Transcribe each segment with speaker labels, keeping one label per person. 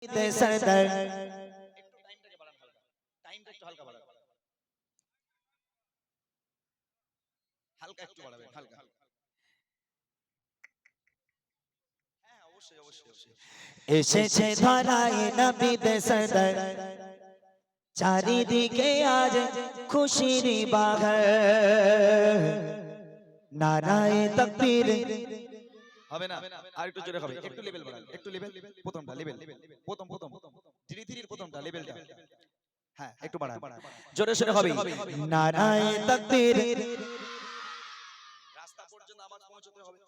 Speaker 1: सरदर
Speaker 2: হালকা একটু বাড়াবেন হালকা হ্যাঁ অবশ্যই অবশ্যই অবশ্যই
Speaker 1: এসেছে ধরায় নবীতে সরদর চারিদিকে আজ খুশির বাহার নারায়ে তাকবীর
Speaker 2: হবে না আর একটু জোরে হবে একটু লেভেল বাড়ান একটু লেভেল প্রথমটা লেভেল প্রথম ধীরে ধীরে প্রথমটা লেভেলটা হ্যাঁ একটু বাড়ান জোরে সোরে হবে
Speaker 1: নারায়ে তাকবীর
Speaker 2: রাস্তা পর্যন্ত আওয়াজ পৌঁছাতে হবে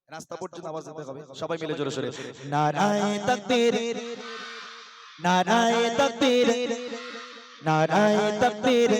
Speaker 2: রাস্তা পর্যন্ত আওয়াজ দিতে হবে সবাই মিলে জোরে সোরে
Speaker 1: নারায়ে তাকবীর নারায়ে তাকবীর নারায়ে তাকবীর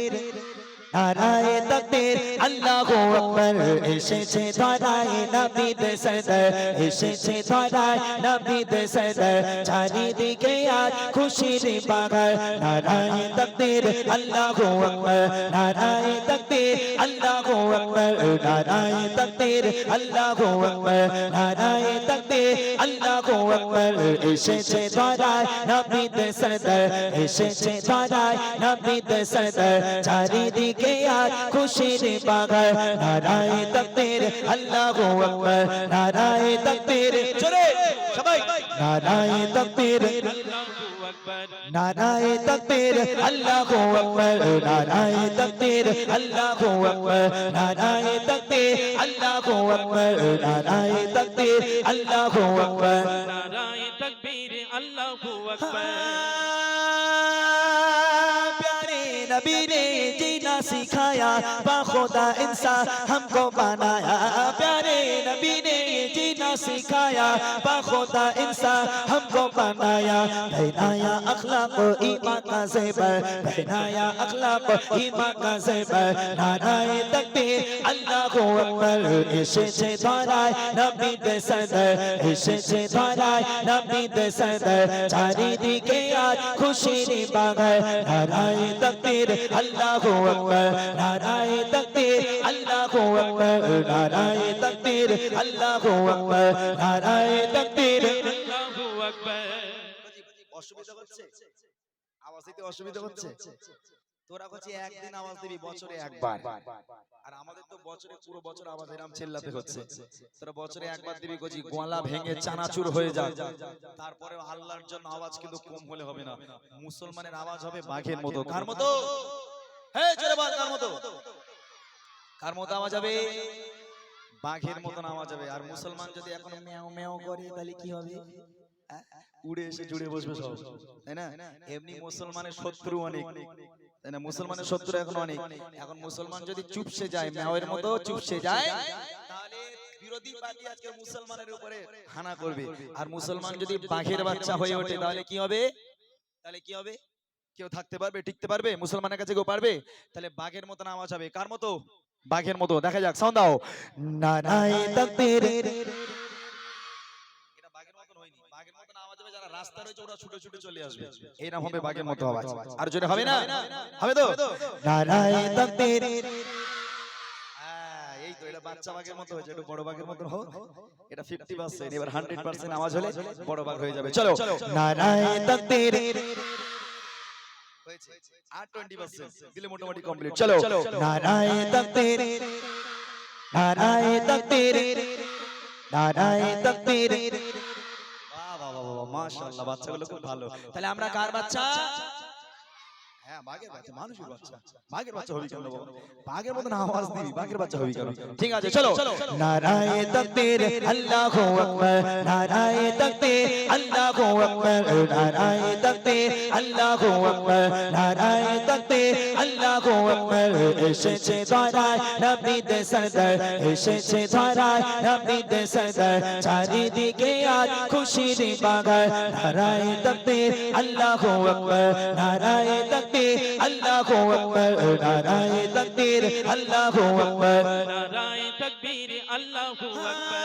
Speaker 1: নারায়ে তাকবীর আল্লাহু আকবার এসেছে ধরায় নবীতে সরদর এসেছে ধরায় নবীতে সরদর চারিদিকে আজ খুশির বাহার নারায়ে তাকবীর আল্লাহু আকবার নারায়ে তাকবীর আল্লাহু আকবার নারায়ে তাকবীর আল্লাহু আকবার নারায়ে তাকবীর আল্লাহু আকবার এসেছে ধরায় নবীতে সরদর এসেছে ধরায় নবীতে সরদর চারিদিকে আজ খুশির বাহার নারায়ে তাকবীর আল্লাহু আকবার নারায়ে তাকবীর
Speaker 2: জোরে সবাই
Speaker 1: নারায়ে তাকবীর নারায়ে তাকবীর আল্লাহু আকবার নারায়ে তাকবীর আল্লাহু আকবার নারায়ে তাকবীর আল্লাহু আকবার নারায়ে তাকবীর আল্লাহু আকবার
Speaker 3: नाराए तकबीर अल्लाहु अकबर
Speaker 1: प्यारे नबी ने जीना सिखाया बाखुदा इंसान हमको बनाया प्यारे नबी ने जीना सिखाया बाखुदा इंसान हमको बनाया पहनाया अखलाक ईमान का ज़ेवर पहनाया अखलाक ईमान का ज़ेवर नाराए तकबीर अल्लाहु अकबर एसेছে ধরায় নবীতে সরদর এসেছে ধরায় নবীতে সরদর চারিদিকে আজ খুশির বাহার নারায়ে তাকবীর আল্লাহু আকবার নারায়ে তাকবীর আল্লাহু আকবার নারায়ে তাকবীর আল্লাহু আকবার নারায়ে তাকবীর
Speaker 3: अल्लाहु अकबर
Speaker 2: অসুবিধা হচ্ছে আওয়াজ দিতে অসুবিধা হচ্ছে তোরা কাছে একদিন আওয়াজ দিবি বছরে একবার আর আমাদের তো বছরে পুরো বছর আওয়াজ এরকম চিল্লাতে হচ্ছে তোরা বছরে একবার দিবি কজি গলা ভেঙে চানাচুর হয়ে যায় তারপরে আল্লাহর জন্য আওয়াজ কিন্তু কম হলে হবে না মুসলমানের আওয়াজ হবে বাঘের মতো কার মতো হ্যাঁ জোরে বল কার মতো আওয়াজ হবে বাঘের মতন আওয়াজ হবে আর মুসলমান যদি এখন ম্যাও ম্যাও করে তাহলে কি হবে উড়ে এসে জুড়ে বসবে সব তাই না এমনি মুসলমানের শত্রু অনেক তাই না মুসলমানের শত্রু এখন অনেক এখন মুসলমান যদি চুপসে যায় ম্যাওয়ের মতো চুপসে যায় তাহলে বিরোধী পার্টি আজকে মুসলমানের উপরে হানা করবে আর মুসলমান যদি বাঘের বাচ্চা হয়ে ওঠে তাহলে কি হবে কেউ থাকতে পারবে টিকতে পারবে মুসলমানের কাছে কেউ পারবে তাহলে বাঘের মতন আওয়াজ হবে কার মতো বাঘের মতো দেখা যাক সাউন্ড দাও
Speaker 1: নারায়ে তাকবীর
Speaker 2: এটা বাঘের মতন হয়নি বাঘের মতন আওয়াজ হবে যারা রাস্তা রয়েছে ওরা ছুটে ছুটে চলে আসবে এই নাম হবে বাঘের মতো আওয়াজ আর জোরে হবে না হবে তো
Speaker 1: নারায়ে তাকবীর
Speaker 2: হ্যাঁ এই তো এটা বাচ্চা বাঘের মতো হয়েছে একটু বড় বাঘের মতো হোক এটা 50% এবার 100% আওয়াজ হলে বড় বাঘ হয়ে যাবে চলো
Speaker 1: নারায়ে তাকবীর
Speaker 2: হয়েছে আর 20% দিলে মোটামুটি কমপ্লিট চলো
Speaker 1: নারায়ে তাকবীর নারায়ে তাকবীর নারায়ে তাকবীর
Speaker 2: বাহ বাহ বাহ বাহ মাশাআল্লাহ বাচ্চাগুলো খুব ভালো তাহলে আমরা কার বাচ্চা হ্যাঁ বাঘের বাচ্চা মানুষের বাচ্চা বাঘের বাচ্চা হবি কেন বাবা বাঘের মতন আওয়াজ দিবি বাঘের বাচ্চা হবি কেন ঠিক আছে চলো
Speaker 1: নারায়ে তাকবীর আল্লাহু আকবার নারায়ে তাকবীর আল্লাহু আকবার নারায়ে তাকবীর আল্লাহু আকবার নারায়ে তাকবীর আল্লাহু আকবার এসেছে ধরায় নবীতে সরদর এসেছে ধরায় নবীতে সরদর চারিদিকে আজ খুশির বাহার নারায়ে তাকবীর আল্লাহু আকবার নারায়ে তাকবীর আল্লাহু আকবার নারায়ে তাকবীর আল্লাহু আকবার
Speaker 3: नाराए तकबीर अल्लाहु अकबर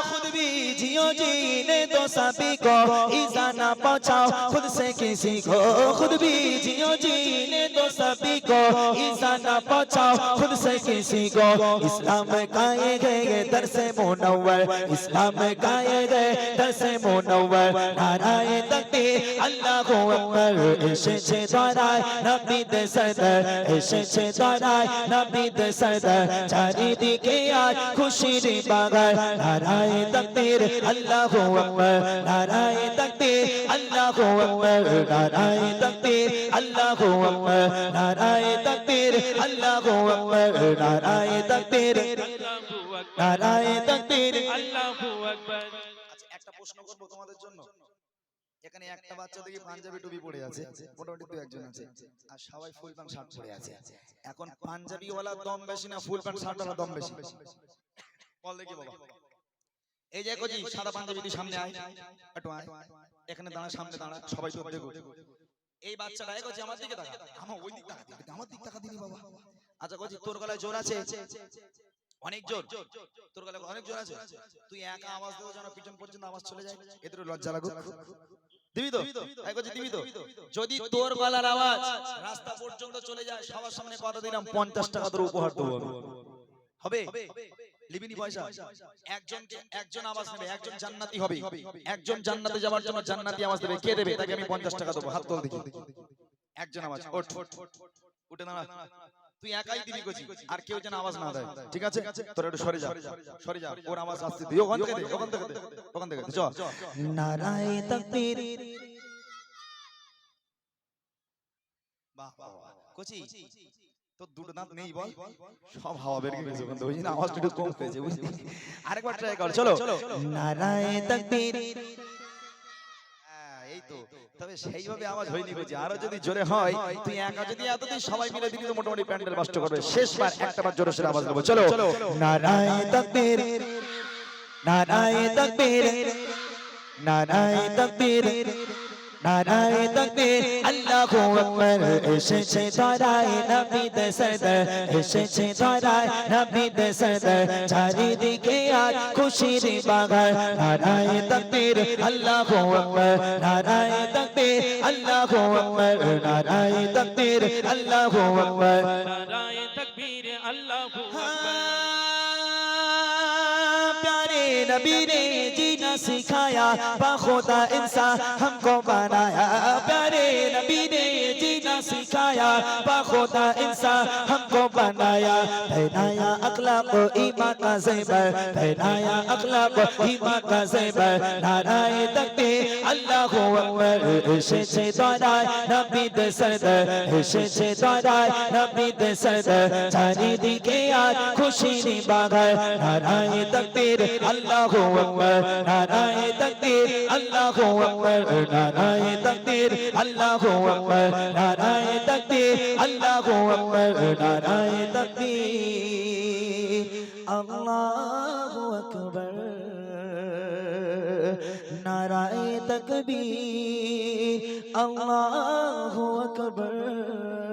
Speaker 1: खुद भी जी जियो जीने दो सभी को ईज़ा ना पहुंचाओ खुद से किसी को खुद भी जियो जीने दो सभी को ईज़ा ना पहुंचाओ खुद से किसी को इस्लाम का ये दर से मुनव्वर इस्लाम का ये दर से मुनव्वर नाराए तकबीर अल्लाहु अकबर एशे द्वारा नबी दे सदर एशे द्वारा नबी दे सदर चारी दिखे आज खुशी दी बागर नाराए तकबीर अल्लाहु अकबर नाराए तकबीर अल्लाहु अकबर नाराए तकबीर अल्लाहु अकबर नाराए तकबीर अल्लाहु अकबर नाराए तकबीर
Speaker 3: अल्लाहु अकबर
Speaker 1: नाराए तकबीर
Speaker 3: अल्लाहु अकबर
Speaker 2: আচ্ছা একটা প্রশ্ন করব তোমাদের জন্য এখানে একটা বাচ্চা দেখি পাঞ্জাবি টুপি পরে আছে মোটামুটি দু একজন আছে আর সবাই ফুল প্যান্ট শার্ট পরে আছে এখন পাঞ্জাবি ওয়ালা দম বেশি না ফুল প্যান্ট শার্ট ওয়ালা দম বেশি বল দেখি বাবা এই যে কোজি সাদা পাঞ্জাবি তুই সামনে আয় একটু আয় এখানে দাঁড়া সামনে দাঁড়া সবাই তো দেখো এই বাচ্চাটা কোজি আমার দিকে তাকা আমার ওই দিকে তাকা আমার দিকে তাকা দিনি বাবা আচ্ছা কোজি তোর গলায় জোর আছে অনেক জোর তোর গলায় অনেক জোর আছে তুই একা আওয়াজ দেও যেন পিছন পর্যন্ত আওয়াজ চলে যায় এদের লজ্জা লাগুক দিবি তো এই কোজি দিবি তো যদি তোর গলার আওয়াজ রাস্তা পর্যন্ত চলে যায় সবার সামনে কথা দিলাম 50 টাকা তোর উপহার দেব আমি হবে লিবিনি পয়সা একজন আওয়াজ নেবে একজন জান্নাতি হবে একজন জান্নাতে যাওয়ার জন্য জান্নাতি আওয়াজ দেবে কে দেবে তাকে আমি 50 টাকা দেব হাত তোল দেখি একজন আওয়াজ ওঠ উঠে দাঁড়া তুই একাই দিবি কোজি আর কেউ যেন আওয়াজ না দেয় ঠিক আছে তোরা একটু সরে যা ওর আওয়াজ আসছে তুই ওখান থেকে চ
Speaker 1: नाराए तकबीर
Speaker 2: বাহ কোচি তোর দুটো দাঁত নেই বল সব হাওয়া বের গেছে ওখান থেকে ওই জন্য আওয়াজটা একটু কম হয়েছে বুঝলি আরেকবার ট্রাই কর চলো
Speaker 1: नाराए तकबीर
Speaker 2: এই তো তবে সেইভাবে আওয়াজ হয়নি কোচি আরো যদি জোরে হয় তুই একা যদি এতদিন সবাই মিলে দিবি তো মোটামুটি প্যান্ডেল বাস্ট করবে শেষবার একটাবার জোরে সরে আওয়াজ দেবো চলো
Speaker 1: नाराए तकबीर नाराए तकबीर नाराए तकबीर नाराए तकबीर अल्लाहु अकबर एशे द्वारा नबी दे सदर एशे द्वारा नबी दे सदर चारी दिखे आज खुशी दी बागर नाराए तकबीर अल्लाहु अकबर नाराए तकबीर अल्लाहु अकबर नाराए तकबीर अल्लाहु अकबर
Speaker 3: नाराए तकबीर अल्लाहु अकबर
Speaker 1: प्यारे नबी ने जीना सिखाया बाखुदा इंसान हमको बनाया प्यारे नबी ने जीना सिखाया बाखुदा इंसान हमको बनाया पहनाया अखलाक ईमान का ज़ेवर पहनाया अखलाक ईमान का ज़ेवर नाराए तकबीर अल्लाहु अकबर एशे द्वारा नबी दे सदर एशे द्वारा नबी दे सदर चारी दिखे आज खुशी दी बागर नाराए तकबीर अल्लाहु अकबर नाराए तकबीर अल्लाहु अकबर नाराए तकबीर अल्लाहु अकबर नाराए तकबीर अल्लाहु अकबर नाराए तकबीर अल्लाहु अकबर नाराए तकबीर अल्लाहु अकबर